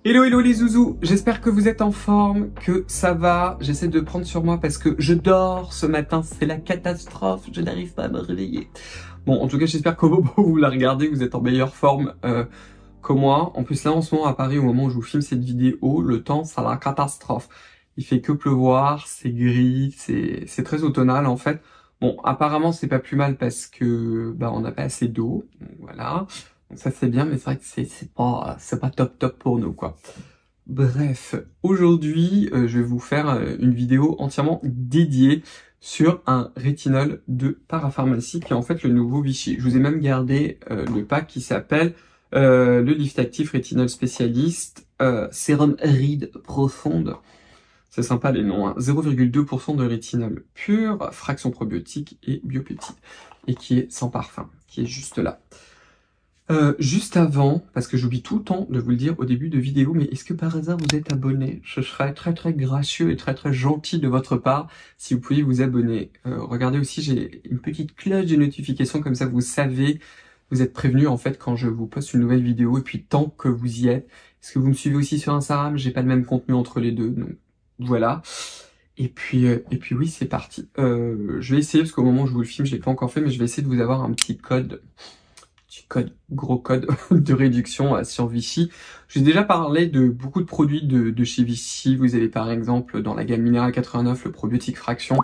Hello hello les zouzous, j'espère que vous êtes en forme, que ça va. J'essaie de prendre sur moi parce que je dors ce matin, c'est la catastrophe, je n'arrive pas à me réveiller. Bon, en tout cas, j'espère qu'au moment où vous la regardez, vous êtes en meilleure forme que moi. En plus là, en ce moment à Paris, au moment où je vous filme cette vidéo, le temps, c'est la catastrophe. Il fait que pleuvoir, c'est gris, c'est très automnal en fait. Bon, apparemment, c'est pas plus mal parce que on n'a pas assez d'eau, donc voilà. Donc ça c'est bien, mais c'est vrai que c'est pas top pour nous quoi. Bref, aujourd'hui je vais vous faire une vidéo entièrement dédiée sur un rétinol de parapharmacie qui est en fait le nouveau Vichy. Je vous ai même gardé le pack qui s'appelle le Lift Active Rétinol Spécialiste Sérum Ride Profonde. C'est sympa les noms, hein. 0,2% de rétinol pur, fraction probiotique et biopeptide. Et qui est sans parfum, qui est juste là. Juste avant, parce que j'oublie tout le temps de vous le dire au début de vidéo, mais est-ce que par hasard vous êtes abonné? Je serais très gracieux et très gentil de votre part si vous pouviez vous abonner. Regardez aussi, j'ai une petite cloche de notification, comme ça vous savez, vous êtes prévenu en fait quand je vous poste une nouvelle vidéo, et puis tant que vous y êtes. Est-ce que vous me suivez aussi sur Instagram? J'ai pas le même contenu entre les deux, donc voilà. Et puis oui, c'est parti. Je vais essayer, parce qu'au moment où je vous le filme, je l'ai pas encore fait, mais je vais essayer de vous avoir un petit gros code de réduction sur Vichy. Je vous ai déjà parlé de beaucoup de produits de chez Vichy. Vous avez par exemple dans la gamme Minéral 89 le probiotique Fraction,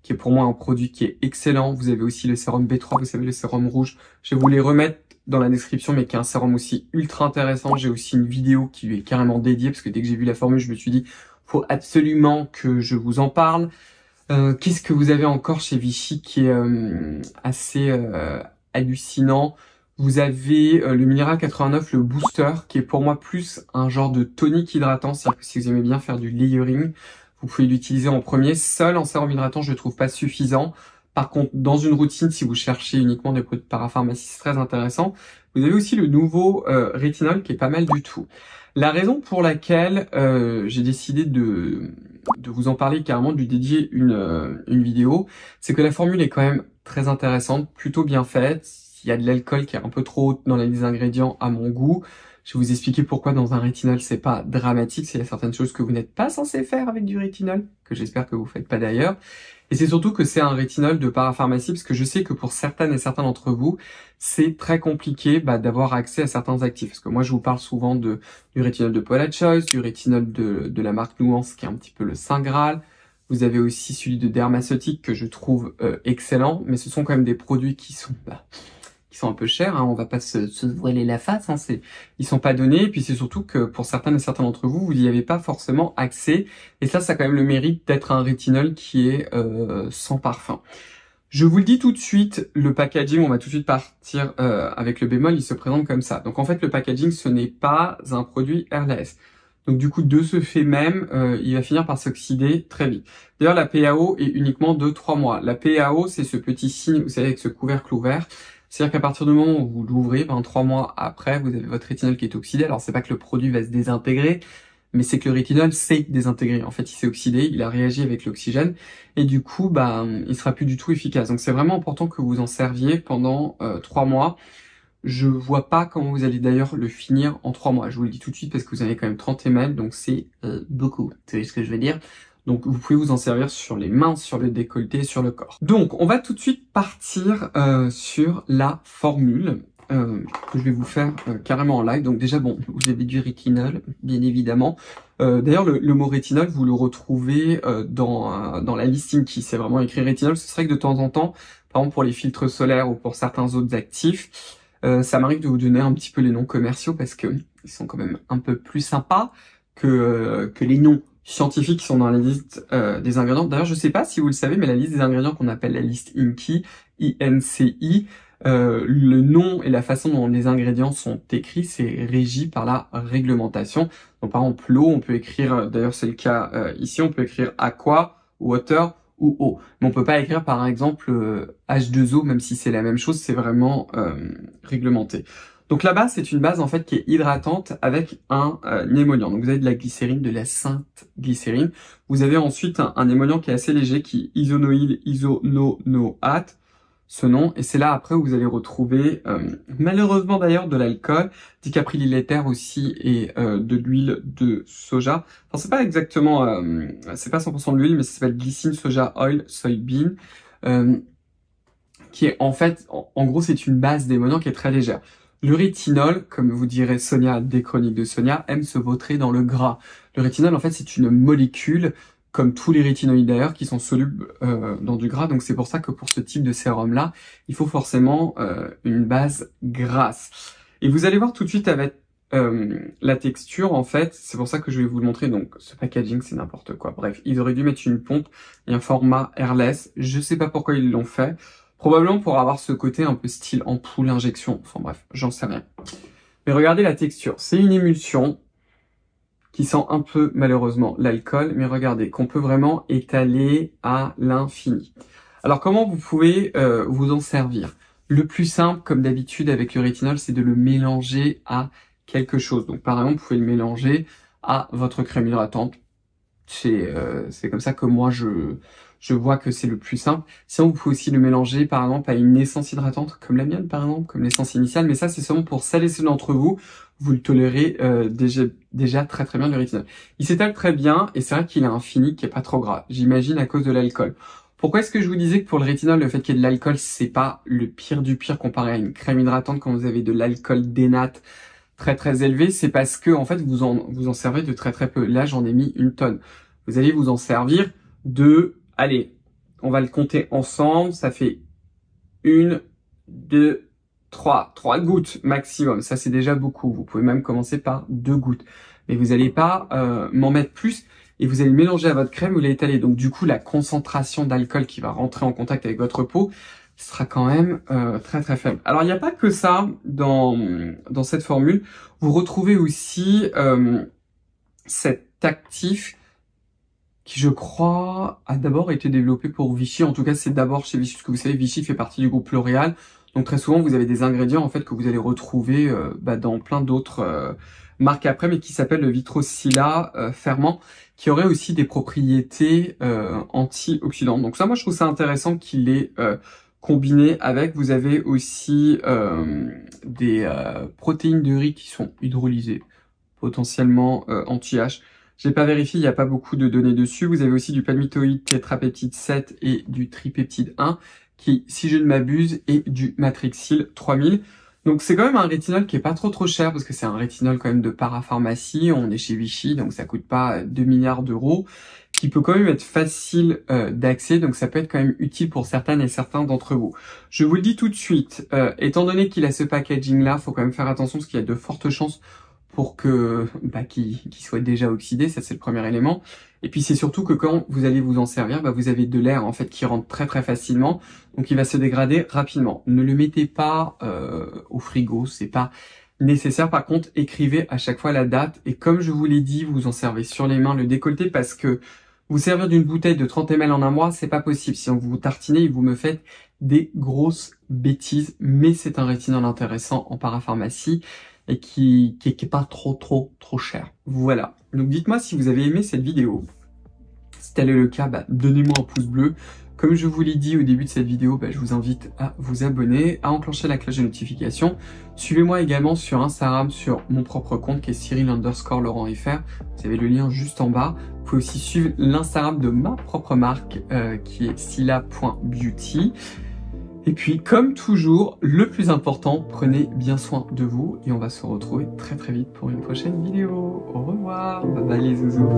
qui est pour moi un produit qui est excellent. Vous avez aussi le sérum B3, vous savez, le sérum rouge. Je vais vous les remettre dans la description, mais qui est un sérum aussi ultra intéressant. J'ai aussi une vidéo qui lui est carrément dédiée, parce que dès que j'ai vu la formule, je me suis dit, faut absolument que je vous en parle. Qu'est-ce que vous avez encore chez Vichy qui est assez hallucinant? Vous avez le Minéral 89, le Booster, qui est pour moi plus un genre de tonique hydratant. C'est-à-dire que si vous aimez bien faire du layering, vous pouvez l'utiliser en premier. Seul en sérum hydratant, je le trouve pas suffisant. Par contre, dans une routine, si vous cherchez uniquement des produits de parapharmacie, c'est très intéressant. Vous avez aussi le nouveau rétinol qui est pas mal du tout. La raison pour laquelle j'ai décidé de vous en parler, carrément de lui dédier une vidéo, c'est que la formule est quand même très intéressante, plutôt bien faite. Il y a de l'alcool qui est un peu trop haut dans les ingrédients à mon goût. Je vais vous expliquer pourquoi dans un rétinol c'est pas dramatique, s'il y a certaines choses que vous n'êtes pas censé faire avec du rétinol, que j'espère que vous faites pas d'ailleurs. Et c'est surtout que c'est un rétinol de parapharmacie, parce que je sais que pour certaines et certains d'entre vous, c'est très compliqué d'avoir accès à certains actifs. Parce que moi je vous parle souvent du rétinol de Paula Choice, du rétinol de la marque Nuance qui est un petit peu le Saint Graal. Vous avez aussi celui de Dermaceutique que je trouve excellent, mais ce sont quand même des produits qui sont un peu chers, hein, on va pas se voiler la face, hein, ils sont pas donnés, et puis c'est surtout que pour certaines et certains d'entre vous, vous n'y avez pas forcément accès, et ça a quand même le mérite d'être un rétinol qui est sans parfum. Je vous le dis tout de suite, le packaging, on va tout de suite partir avec le bémol, il se présente comme ça. Donc en fait, le packaging, ce n'est pas un produit RLS. Donc du coup, de ce fait même, il va finir par s'oxyder très vite. D'ailleurs, la PAO est uniquement de 3 mois. La PAO, c'est ce petit signe, vous savez, avec ce couvercle ouvert. C'est-à-dire qu'à partir du moment où vous l'ouvrez, 3 mois après, vous avez votre rétinol qui est oxydé. Alors c'est pas que le produit va se désintégrer, mais c'est que le rétinol s'est désintégré. En fait, il s'est oxydé, il a réagi avec l'oxygène, et du coup, il sera plus du tout efficace. Donc c'est vraiment important que vous en serviez pendant 3 mois. Je vois pas comment vous allez d'ailleurs le finir en 3 mois. Je vous le dis tout de suite parce que vous avez quand même 30 ml, donc c'est beaucoup. Vous savez ce que je veux dire? Donc vous pouvez vous en servir sur les mains, sur le décolleté, sur le corps. Donc on va tout de suite partir sur la formule que je vais vous faire carrément en live. Donc déjà vous avez du rétinol, bien évidemment. D'ailleurs le mot rétinol, vous le retrouvez dans la listing qui c'est vraiment écrit rétinol. Ce serait que de temps en temps, par exemple pour les filtres solaires ou pour certains autres actifs, ça m'arrive de vous donner un petit peu les noms commerciaux parce que ils sont quand même un peu plus sympas que les noms scientifiques qui sont dans la liste des ingrédients. D'ailleurs, je sais pas si vous le savez, mais la liste des ingrédients qu'on appelle la liste INCI, INCI, le nom et la façon dont les ingrédients sont écrits, c'est régi par la réglementation. Donc par exemple, l'eau, on peut écrire, d'ailleurs c'est le cas ici, on peut écrire aqua, water ou eau. Mais on peut pas écrire par exemple H2O, même si c'est la même chose, c'est vraiment réglementé. Donc la base, c'est une base en fait qui est hydratante avec un émollient. Donc vous avez de la glycérine, de la sainte glycérine. Vous avez ensuite un émollient qui est assez léger, qui est isonoïl isononoate. ce nom, et c'est là après où vous allez retrouver, malheureusement d'ailleurs, de l'alcool, dicapryl éther aussi, et de l'huile de soja. Enfin, c'est pas exactement, c'est pas 100% de l'huile, mais ça s'appelle glycine soja oil soybean, qui est en fait, en gros, c'est une base d'émollients qui est très légère. Le rétinol, comme vous direz Sonia des chroniques de Sonia, aime se vautrer dans le gras. Le rétinol, en fait, c'est une molécule, comme tous les rétinoïdes d'ailleurs, qui sont solubles dans du gras. Donc c'est pour ça que pour ce type de sérum-là, il faut forcément une base grasse. Et vous allez voir tout de suite avec la texture, en fait, c'est pour ça que je vais vous le montrer. Donc ce packaging, c'est n'importe quoi. Bref, ils auraient dû mettre une pompe et un format airless. Je sais pas pourquoi ils l'ont fait. Probablement pour avoir ce côté un peu style ampoule, injection. Enfin bref, j'en sais rien. Mais regardez la texture. C'est une émulsion qui sent un peu, malheureusement, l'alcool. Mais regardez, qu'on peut vraiment étaler à l'infini. Alors comment vous pouvez vous en servir? Le plus simple, comme d'habitude avec le rétinol, c'est de le mélanger à quelque chose. Donc par exemple, vous pouvez le mélanger à votre crème hydratante. C'est comme ça que moi je vois que c'est le plus simple. Sinon, vous pouvez aussi le mélanger, par exemple, à une essence hydratante, comme la mienne, par exemple, comme l'essence initiale. Mais ça, c'est seulement pour celles et ceux d'entre vous. Vous le tolérez déjà très très bien, le rétinol. Il s'étale très bien, et c'est vrai qu'il a un fini qui est pas trop gras. J'imagine à cause de l'alcool. Pourquoi est-ce que je vous disais que pour le rétinol, le fait qu'il y ait de l'alcool, c'est pas le pire du pire comparé à une crème hydratante quand vous avez de l'alcool dénate très très élevé? C'est parce que, en fait, vous en servez de très très peu. Là, j'en ai mis une tonne. Vous allez vous en servir de... Allez, on va le compter ensemble. Ça fait 1, 2, 3. 3 gouttes maximum. Ça, c'est déjà beaucoup. Vous pouvez même commencer par 2 gouttes. Mais vous n'allez pas m'en mettre plus. Et vous allez le mélanger à votre crème, vous l'étalez. Donc du coup, la concentration d'alcool qui va rentrer en contact avec votre peau sera quand même très très faible. Alors il n'y a pas que ça dans cette formule. Vous retrouvez aussi cet actif qui, je crois, a d'abord été développé pour Vichy. En tout cas, c'est d'abord chez Vichy, parce que vous savez, Vichy fait partie du groupe L'Oréal. Donc très souvent, vous avez des ingrédients en fait que vous allez retrouver dans plein d'autres marques après, mais qui s'appelle le Vitrocilla ferment, qui aurait aussi des propriétés antioxydantes. Donc ça, moi, je trouve ça intéressant qu'il est combiné avec. Vous avez aussi des protéines de riz qui sont hydrolysées, potentiellement anti-H. J'ai pas vérifié, il n'y a pas beaucoup de données dessus. Vous avez aussi du palmitoïde tétrapeptide 7 et du tripeptide 1, qui, si je ne m'abuse, est du matrixyl 3000. Donc c'est quand même un rétinol qui est pas trop cher, parce que c'est un rétinol quand même de parapharmacie, on est chez Vichy, donc ça coûte pas 2 milliards d'euros, qui peut quand même être facile d'accès, donc ça peut être quand même utile pour certaines et certains d'entre vous. Je vous le dis tout de suite, étant donné qu'il a ce packaging là, faut quand même faire attention, parce qu'il y a de fortes chances pour que qu'il soit déjà oxydé, ça c'est le premier élément. Et puis c'est surtout que quand vous allez vous en servir, vous avez de l'air en fait qui rentre très très facilement, donc il va se dégrader rapidement. Ne le mettez pas au frigo, c'est pas nécessaire. Par contre, écrivez à chaque fois la date, et comme je vous l'ai dit, vous en servez sur les mains, le décolleté, parce que vous servir d'une bouteille de 30 ml en un mois, c'est pas possible. Si vous vous tartinez, vous me faites des grosses bêtises, mais c'est un rétinol intéressant en parapharmacie et qui est pas trop cher. Voilà. Donc dites-moi si vous avez aimé cette vidéo. Si tel est le cas, donnez-moi un pouce bleu. Comme je vous l'ai dit au début de cette vidéo, je vous invite à vous abonner, à enclencher la cloche de notification. Suivez-moi également sur Instagram, sur mon propre compte qui est Cyril_LaurentFR. Vous avez le lien juste en bas. Vous pouvez aussi suivre l'Instagram de ma propre marque qui est sila.beauty. Et puis, comme toujours, le plus important, prenez bien soin de vous et on va se retrouver très très vite pour une prochaine vidéo. Au revoir, bye bye les zouzous.